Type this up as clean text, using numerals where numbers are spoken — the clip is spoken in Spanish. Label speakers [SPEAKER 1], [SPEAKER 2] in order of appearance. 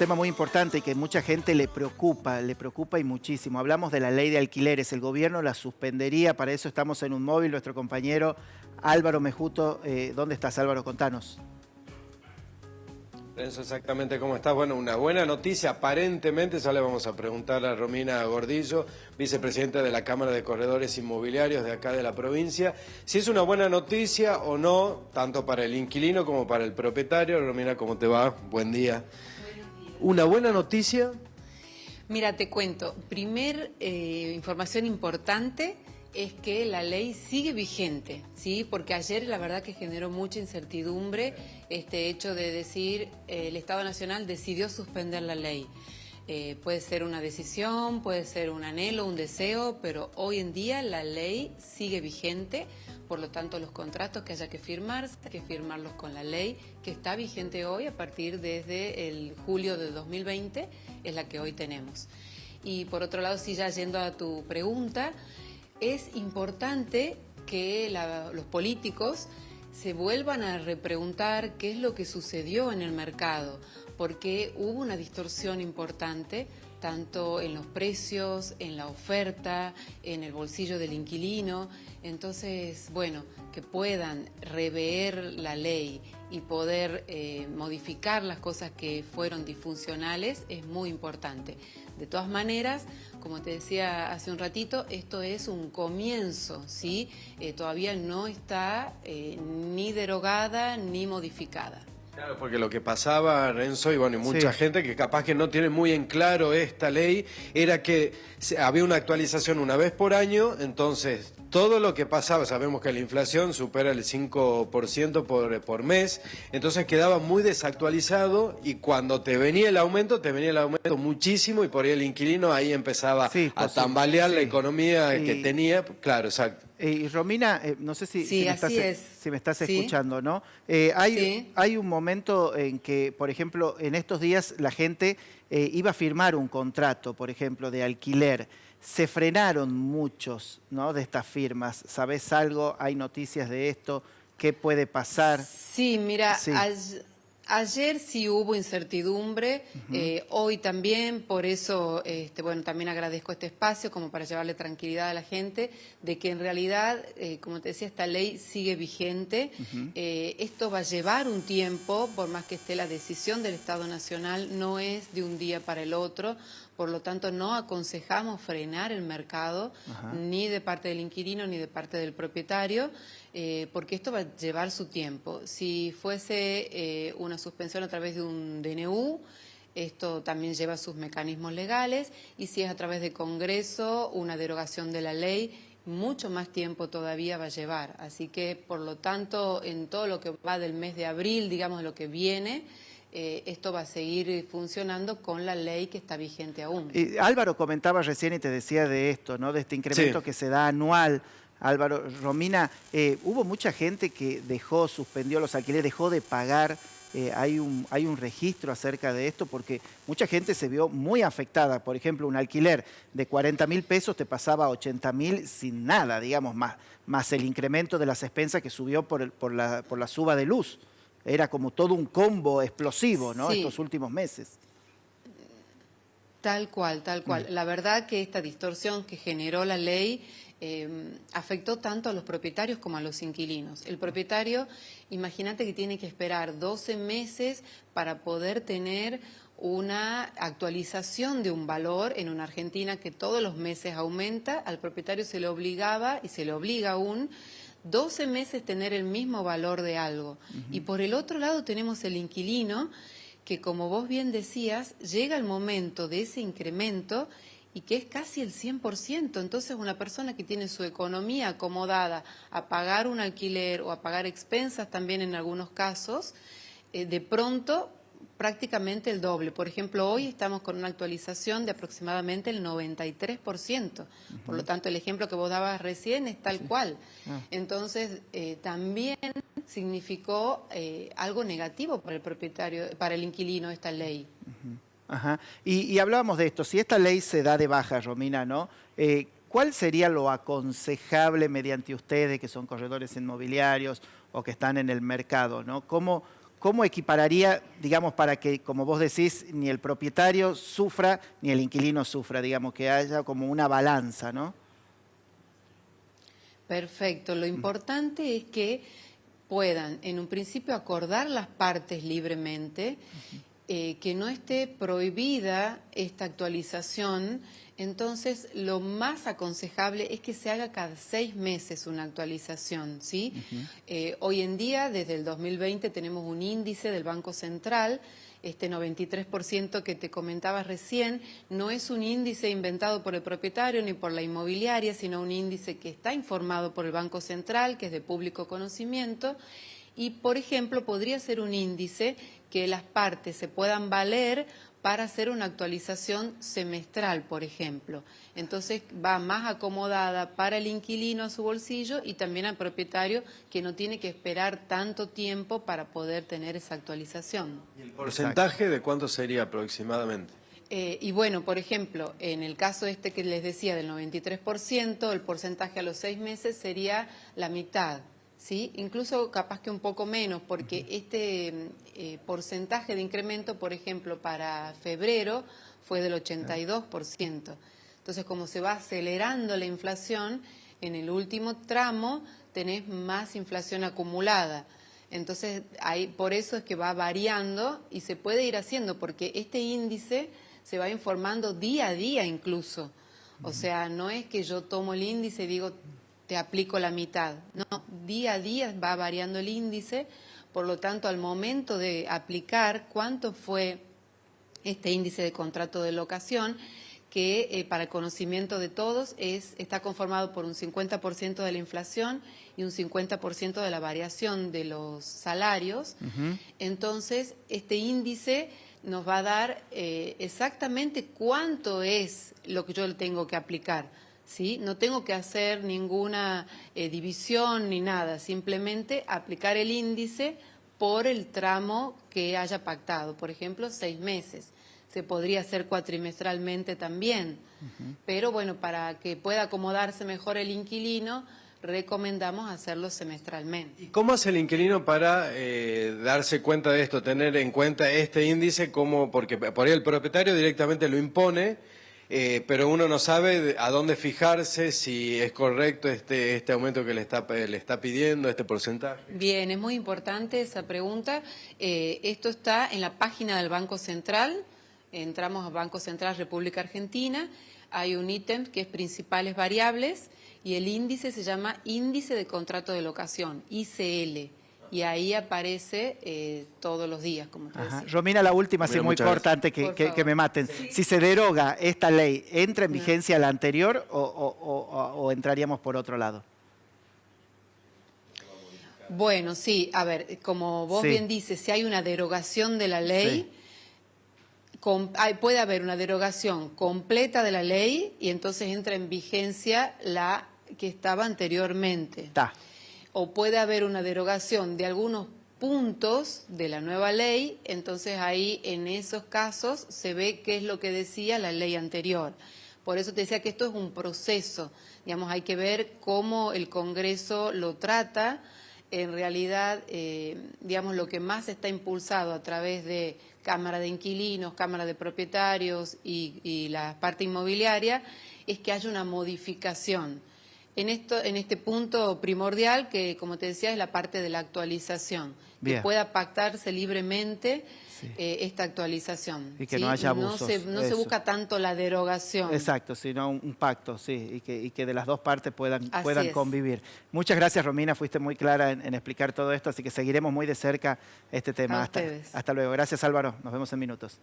[SPEAKER 1] tema muy importante y que mucha gente le preocupa y muchísimo. Hablamos de la ley de alquileres, el gobierno la suspendería, para eso estamos en un móvil, nuestro compañero Álvaro Mejuto. ¿Dónde estás, Álvaro? Contanos.
[SPEAKER 2] Eso exactamente cómo estás. Bueno, una buena noticia, aparentemente, ya le vamos a preguntar a Romina Gordillo, vicepresidenta de la Cámara de Corredores Inmobiliarios de acá de la provincia, si es una buena noticia o no, tanto para el inquilino como para el propietario. Romina, ¿cómo te va? Buen día. ¿Una buena noticia?
[SPEAKER 3] Mira, te cuento. Información importante es que la ley sigue vigente, ¿sí? Porque ayer la verdad que generó mucha incertidumbre este hecho de decir el Estado Nacional decidió suspender la ley. Puede ser una decisión, puede ser un anhelo, un deseo, pero hoy en día la ley sigue vigente, por lo tanto los contratos que haya que firmarlos con la ley que está vigente hoy a partir desde el julio de 2020, es la que hoy tenemos. Y por otro lado, sí, ya yendo a tu pregunta, es importante que los políticos se vuelvan a repreguntar qué es lo que sucedió en el mercado, porque hubo una distorsión importante, tanto en los precios, en la oferta, en el bolsillo del inquilino. Entonces, bueno, que puedan rever la ley y poder modificar las cosas que fueron disfuncionales es muy importante. De todas maneras, como te decía hace un ratito, esto es un comienzo, ¿sí? Todavía no está ni derogada ni modificada.
[SPEAKER 2] Claro, porque lo que pasaba, Renzo, y bueno, y mucha gente que capaz que no tiene muy en claro esta ley, era que había una actualización una vez por año, entonces todo lo que pasaba, sabemos que la inflación supera el 5% por mes, entonces quedaba muy desactualizado y cuando te venía el aumento muchísimo y por ahí el inquilino ahí empezaba a tambalear la economía que tenía. Claro, exacto.
[SPEAKER 1] Y Romina, no sé si me estás escuchando, ¿no? Hay un momento en que, por ejemplo, en estos días la gente iba a firmar un contrato, por ejemplo, de alquiler. Se frenaron muchos, ¿no?, de estas firmas. ¿Sabés algo? ¿Hay noticias de esto? ¿Qué puede pasar?
[SPEAKER 3] Sí, mira, ayer sí hubo incertidumbre, hoy también, por eso bueno, también agradezco este espacio como para llevarle tranquilidad a la gente de que en realidad, como te decía, esta ley sigue vigente. Esto va a llevar un tiempo, por más que esté la decisión del Estado Nacional, no es de un día para el otro. Por lo tanto, no aconsejamos frenar el mercado, ni de parte del inquilino ni de parte del propietario, porque esto va a llevar su tiempo. Si fuese una suspensión a través de un DNU, esto también lleva sus mecanismos legales, y si es a través de Congreso, una derogación de la ley, mucho más tiempo todavía va a llevar. Así que, por lo tanto, en todo lo que va del mes de abril, digamos, lo que viene, esto va a seguir funcionando con la ley que está vigente aún.
[SPEAKER 1] Álvaro comentaba recién y te decía de esto, ¿no?, de este incremento que se da anual. Álvaro, Romina, hubo mucha gente que suspendió los alquileres, dejó de pagar. Hay un registro acerca de esto porque mucha gente se vio muy afectada. Por ejemplo, un alquiler de 40.000 pesos te pasaba a 80.000 sin nada, digamos, más el incremento de las expensas que subió por la suba de luz. Era como todo un combo explosivo, ¿no?, estos últimos meses.
[SPEAKER 3] Tal cual, tal cual. La verdad que esta distorsión que generó la ley afectó tanto a los propietarios como a los inquilinos. El propietario, imagínate que tiene que esperar 12 meses para poder tener una actualización de un valor en una Argentina que todos los meses aumenta. Al propietario se le obligaba y se le obliga aún 12 meses tener el mismo valor de algo. Y por el otro lado tenemos el inquilino que, como vos bien decías, llega el momento de ese incremento y que es casi el 100%. Entonces, una persona que tiene su economía acomodada a pagar un alquiler o a pagar expensas también en algunos casos, de pronto prácticamente el doble. Por ejemplo, hoy estamos con una actualización de aproximadamente el 93%. Por lo tanto, el ejemplo que vos dabas recién es tal cual. Entonces, también significó algo negativo para el propietario, para el inquilino, esta ley.
[SPEAKER 1] Y hablábamos de esto, si esta ley se da de baja, Romina, ¿no? ¿Cuál sería lo aconsejable mediante ustedes, que son corredores inmobiliarios o que están en el mercado, ¿no? ¿cómo equipararía, digamos, para que, como vos decís, ni el propietario sufra, ni el inquilino sufra, digamos, que haya como una balanza, ¿no?
[SPEAKER 3] Perfecto. Lo importante es que puedan, en un principio, acordar las partes libremente, que no esté prohibida esta actualización. Entonces, lo más aconsejable es que se haga cada 6 meses una actualización, ¿sí? Hoy en día, desde el 2020, tenemos un índice del Banco Central. Este 93% que te comentaba recién no es un índice inventado por el propietario ni por la inmobiliaria, sino un índice que está informado por el Banco Central, que es de público conocimiento. Y, por ejemplo, podría ser un índice que las partes se puedan valer para hacer una actualización semestral, por ejemplo. Entonces va más acomodada para el inquilino a su bolsillo y también al propietario, que no tiene que esperar tanto tiempo para poder tener esa actualización.
[SPEAKER 2] ¿Y el porcentaje de cuánto sería aproximadamente?
[SPEAKER 3] Y bueno, por ejemplo, en el caso este que les decía del 93%, el porcentaje a los 6 meses sería la mitad. ¿Sí? Incluso capaz que un poco menos, porque este porcentaje de incremento, por ejemplo, para febrero fue del 82%. Entonces, como se va acelerando la inflación, en el último tramo tenés más inflación acumulada. Entonces, por eso es que va variando y se puede ir haciendo, porque este índice se va informando día a día incluso. O sea, no es que yo tomo el índice y digo, te aplico la mitad. No, día a día va variando el índice, por lo tanto, al momento de aplicar cuánto fue este índice de contrato de locación, que para el conocimiento de todos está conformado por un 50% de la inflación y un 50% de la variación de los salarios. Entonces, este índice nos va a dar exactamente cuánto es lo que yo le tengo que aplicar. ¿Sí? No tengo que hacer ninguna división ni nada, simplemente aplicar el índice por el tramo que haya pactado, por ejemplo, 6 meses. Se podría hacer cuatrimestralmente también, pero bueno, para que pueda acomodarse mejor el inquilino, recomendamos hacerlo semestralmente.
[SPEAKER 2] ¿Y cómo hace el inquilino para darse cuenta de esto, tener en cuenta este índice? Porque por ahí el propietario directamente lo impone, pero uno no sabe a dónde fijarse, si es correcto este aumento que le está pidiendo, este porcentaje.
[SPEAKER 3] Bien, es muy importante esa pregunta. Esto está en la página del Banco Central. Entramos a Banco Central República Argentina. Hay un ítem que es principales variables y el índice se llama Índice de Contrato de Locación, ICL. Y ahí aparece todos los días, como te decía.
[SPEAKER 1] Romina, la última, sí, muy corta, antes que me maten. Sí. Si se deroga esta ley, ¿entra en vigencia la anterior o entraríamos por otro lado?
[SPEAKER 3] Bueno, sí, a ver, como vos bien dices, si hay una derogación de la ley, puede haber una derogación completa de la ley y entonces entra en vigencia la que estaba anteriormente. O puede haber una derogación de algunos puntos de la nueva ley, entonces ahí en esos casos se ve qué es lo que decía la ley anterior. Por eso te decía que esto es un proceso, digamos, hay que ver cómo el Congreso lo trata. En realidad, digamos, lo que más está impulsado a través de Cámara de Inquilinos, Cámara de Propietarios y la parte inmobiliaria es que haya una modificación. En este punto primordial, que como te decía, es la parte de la actualización, que pueda pactarse libremente esta actualización.
[SPEAKER 1] Y que no haya abusos.
[SPEAKER 3] No se busca tanto la derogación.
[SPEAKER 1] Exacto, sino un pacto, sí, y que de las dos partes puedan convivir. Muchas gracias, Romina, fuiste muy clara en explicar todo esto, así que seguiremos muy de cerca este tema. Hasta luego. Gracias, Álvaro. Nos vemos en minutos.